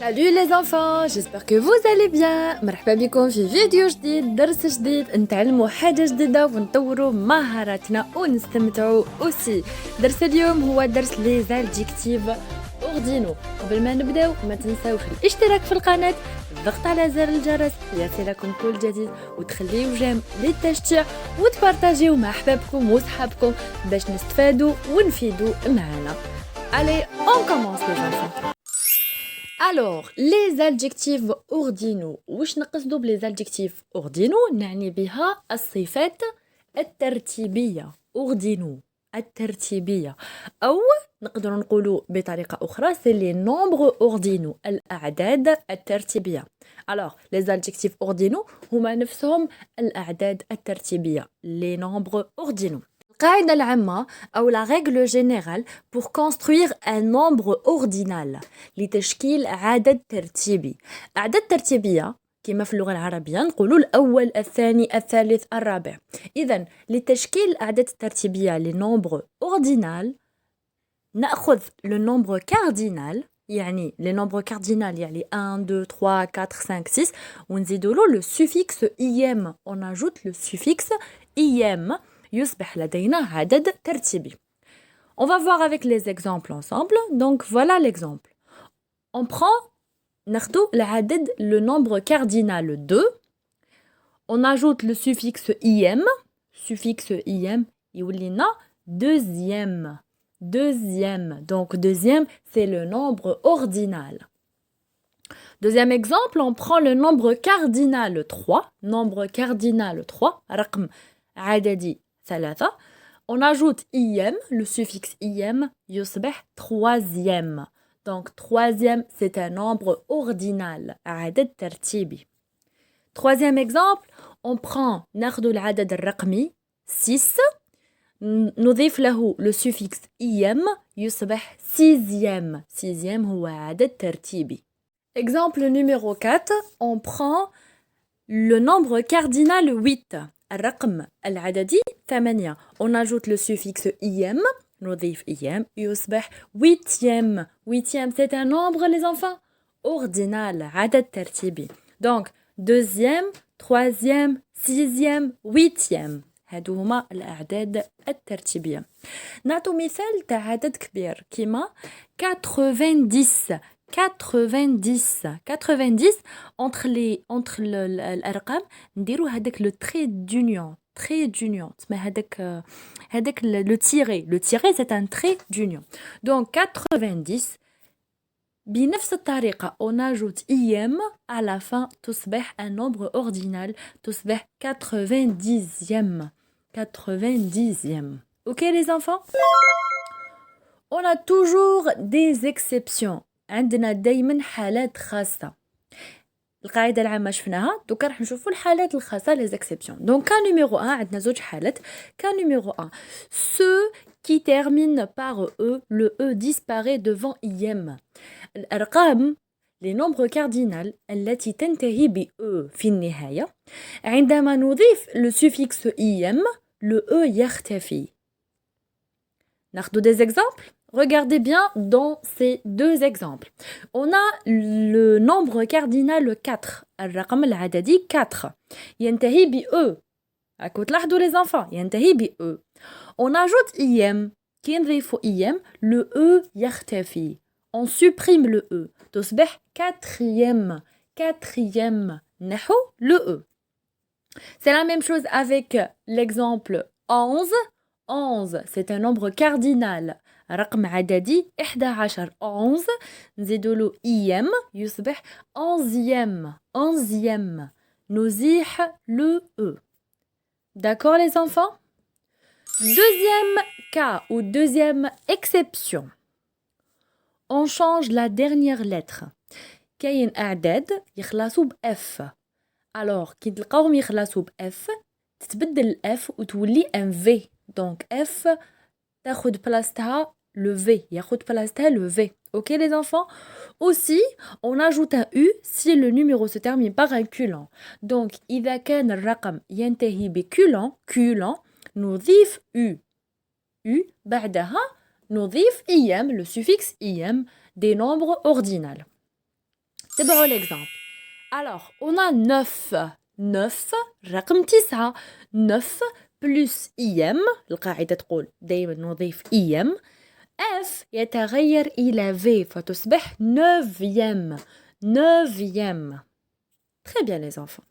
Salut les enfants, j'espère que vous allez bien. مرحبا بكم في فيديو جديد، درس جديد، نتعلموا حاجة جديدة ونطوروا مهاراتنا ونستمتعوا aussi. درس اليوم هو درس لي زادجيكتيف اوردينو. قبل ما نبداو ما تنساوش الاشتراك في القناة، الضغط على زر الجرس ليصلكم كل جديد، وتخليو جيم للتشجيع وتبارطاجيو مع احبابكم وصحابكم باش نستفادوا ونفيدوا معنا. Allez, on commence les enfants. Alors, les adjectifs ordinaux. واش نقصدو بلي adjectifs ordinaux؟ نعني بها الصفات الترتيبية. ordinaux الترتيبية، أو نقدر نقولو بطريقة أخرى c'est les nombres ordinaux، الأعداد الترتيبية. Alors, les adjectifs ordinaux هما نفسهم الأعداد الترتيبية، les nombres ordinaux. القاعدة العامة أو la règle générale pour construire un nombre ordinal لتشكيل عدد ترتيبي. أعداد ترتيبية كما في اللغة العربية نقولوا الأول الثاني الثالث الرابع. إذن لتشكيل أعداد ترتيبية لنومبر أوردينال نأخذ لو نومبر كاردينال، يعني لي نومبر كاردينال يعني 1 2 3 4 5 6 ونزيدوا له لو سوفيكس im. on ajoute le suffixe im يصبح لدينا عدد ترتيبي. On va voir avec les exemples ensemble. Donc voilà l'exemple. On prend ناخدو العدد le nombre cardinal 2. On ajoute le suffixe im. Suffixe im يولينا deuxième. Deuxième. Donc deuxième c'est le nombre ordinal. Deuxième exemple, on prend le nombre cardinal 3. Nombre cardinal 3. رقم عددي 3. On ajoute im, le suffixe im يصبح troisième. Donc troisième c'est un nombre ordinal، عدد ترتيبي. Troisième exemple, on prend ناخدو العدد الرقمي 6 نضيف له le suffixe im يصبح sixième. Sixième هو عدد ترتيبي. Exemple numéro 4, on prend le nombre cardinal 8. الرقم العددي 8. On ajoute le suffixe im, نضيف im يصبح huitième. Huitième c'est un nombre les enfants ordinal، عدد ترتيبي. Donc deuxième, troisième, sixième, huitième هادو هما الأعداد الترتيبية. نعطو مثال تاع عدد كبير كيما 90. 90 entre الارقام نديرو هذاك لو تري دونيون. تري دونيون تسمى هذاك لو تيري c'est un trait d'union. Donc 90 بنفس الطريقة on ajoute im à la fin تصبح un nombre ordinal، تصبح 90e. 90e. OK les enfants? On a toujours des exceptions. عندنا دايما حالات خاصة. القاعدة العامة شفناها، دوكا راح نشوفوا الحالات الخاصة les exceptions. Donc cas numéro 1 عندنا زوج حالات. Cas numéro 1 ceux qui terminent par e, le e disparaît devant im. الأرقام les nombres cardinaux التي تنتهي ب e في النهاية عندما نضيف le suffixe im le e يختفي. ناخدو des exemples. Regardez bien dans ces deux exemples. On a le nombre cardinal 4. الرقم العددي 4. ينتهي ب e. راكو تلاحظوا les enfants ينتهي ب e. On ajoute im. كي نضيفو im le e يختفي. On supprime le e. تصبح quatrième. Quatrième. نحو le e. C'est la même chose avec l'exemple 11. 11 c'est un nombre cardinal. رقم عددي 11. 11 نزيدولو im يصبح 11e. 11e. نزيح le e. D'accord les enfants? Deuxième cas ou deuxième exception. On change la dernière lettre. كاين أعداد يخلصوا ب f. Alors كي تلقاوهم يخلصوا ب f تتبدل f وتولي un v. Donc f تاخد بلاصتها le v. ياخد بلاصتها le v. Ok les enfants? Aussi, on ajoute un U si le numéro se termine par un culant. Donc, إذا كان الرقم ينتهي بكulant, culant, نضيف U. U, بعدها نضيف IM, le suffixe IM, des nombres ordinaux. تبعوا l'exemple. Alors, on a 9. 9 رقم 9. 9 plus IM, القاعدة تقول دايما نضيف IM. F يتغير إلى V فتصبح 9e. 9e. Très bien les enfants.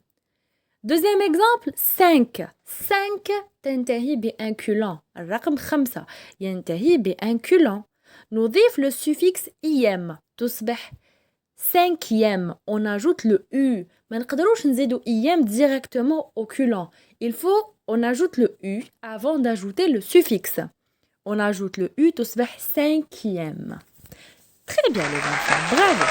Deuxième exemple, 5. 5 تنتهي بun culant. الرقم 5 ينتهي بun culant. نضيف le suffixe IM تصبح 5e. On ajoute le U. ما نقدروش نزيدو IM directement au culant. Il faut, on ajoute le U avant d'ajouter le suffixe. On ajoute le U, تصبح 5e. Très bien les enfants, bravo.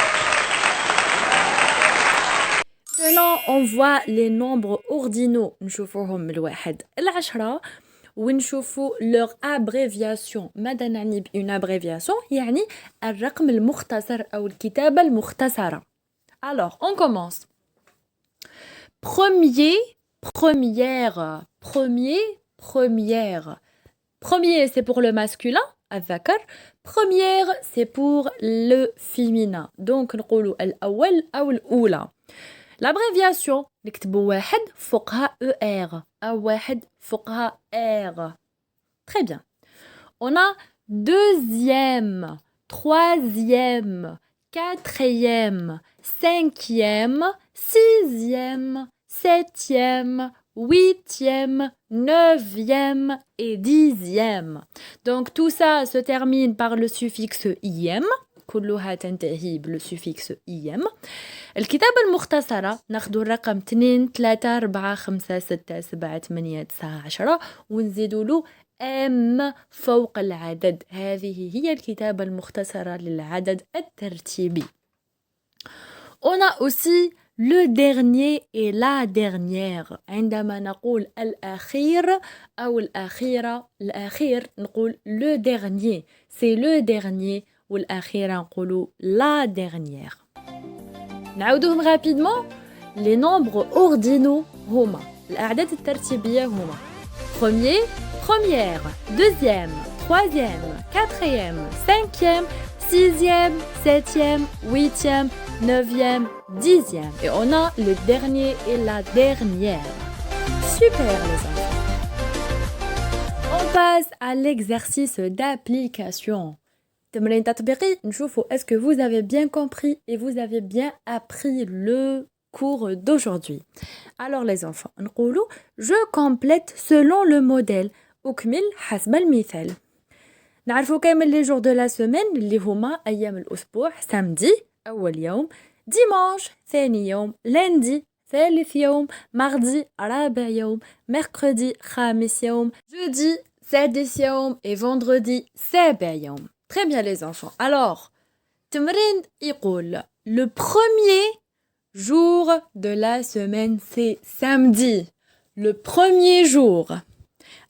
Maintenant, on voit les nombres ordinaux. نشوفوهم من 1 ل 10 ونشوفوا leur abréviation. ماذا نعني une abréviation؟ يعني الرقم المختصر أو الكتابة المختصرة. Alors, on commence. Premier, première, premier, première. Premier, c'est pour le masculin, الذكر. Première, c'est pour le féminin. Donc, نقولوا الأول أو الأولى. L'abréviation, نكتبوا واحد فوقها ER. أو واحد فوقها R. Très bien. On a deuxième, troisième, quatrième, cinquième, sixième, septième, huitième, neuvième et dixième. Donc tout ça se termine par le suffixe IM. كلها تنتهي بالسuffixe IM. الكتابة المختصرة ناخدو الرقم 2 3 4 5 6 7 8 9 10 ونزيدو له M فوق العدد. هذه هي الكتابة المختصرة للعدد الترتيبي. On a aussi le dernier et la dernière. عندما نقول الأخير أو الأخيرة الأخير نقول le dernier. C'est le dernier والأخيرة نقولوا la dernière. نعاودوهم rapidement. Les nombres ordinaux هما الأعداد الترتيبية هما premier, première, deuxième, troisième, quatrième, cinquième, sixième, septième, huitième, neuvième, dixième. Et on a le dernier et la dernière. Super les enfants. On passe à l'exercice d'application. تمرين تطبيقي نشوفوا est-ce que vous avez bien compris et vous avez bien appris le cours d'aujourd'hui. Alors les enfants, نقولوا je complète selon le modèle. أكمل حسب المثال. نعرفوا كامل les jours de la semaine اللي هما أيام الأسبوع. samedi أول يوم, dimanche ثاني يوم, lundi ثالث يوم, mardi رابع يوم, mercredi خامس يوم, jeudi سادس يوم et vendredi سابع يوم. Très bien les enfants. Alors, تمرين يقول le premier jour de la semaine c'est samedi. Le premier jour.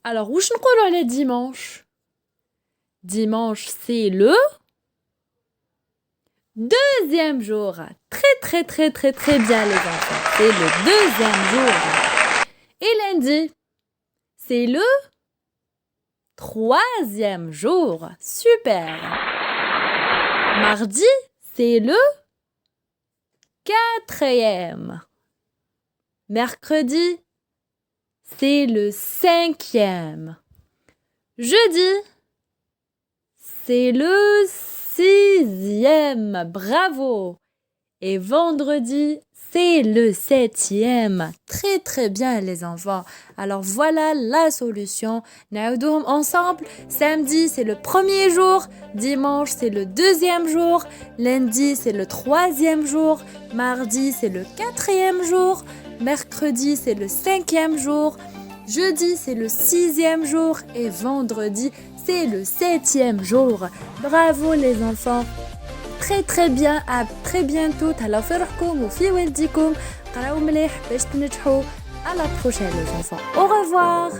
Alors, où je نقولوا على dimanche? Dimanche c'est le deuxième jour. Très bien les enfants. C'est le deuxième jour. Et lundi c'est le troisième jour. Super. Mardi, c'est le quatrième. Mercredi, c'est le cinquième. Jeudi, c'est le sixième. Bravo. Et vendredi, c'est le septième. Très bien les enfants. Alors voilà la solution. نعودوهم ensemble. Samedi c'est le premier jour. Dimanche c'est le deuxième jour. Lundi c'est le troisième jour. Mardi c'est le quatrième jour. Mercredi c'est le cinquième jour. Jeudi c'est le sixième jour. Et vendredi c'est le septième jour. Bravo les enfants. Très bien, à très bientôt. تهلاو في روحكم وفي والديكم. قراو مليح باش تنجحوا. À la prochaine les enfants. Au revoir.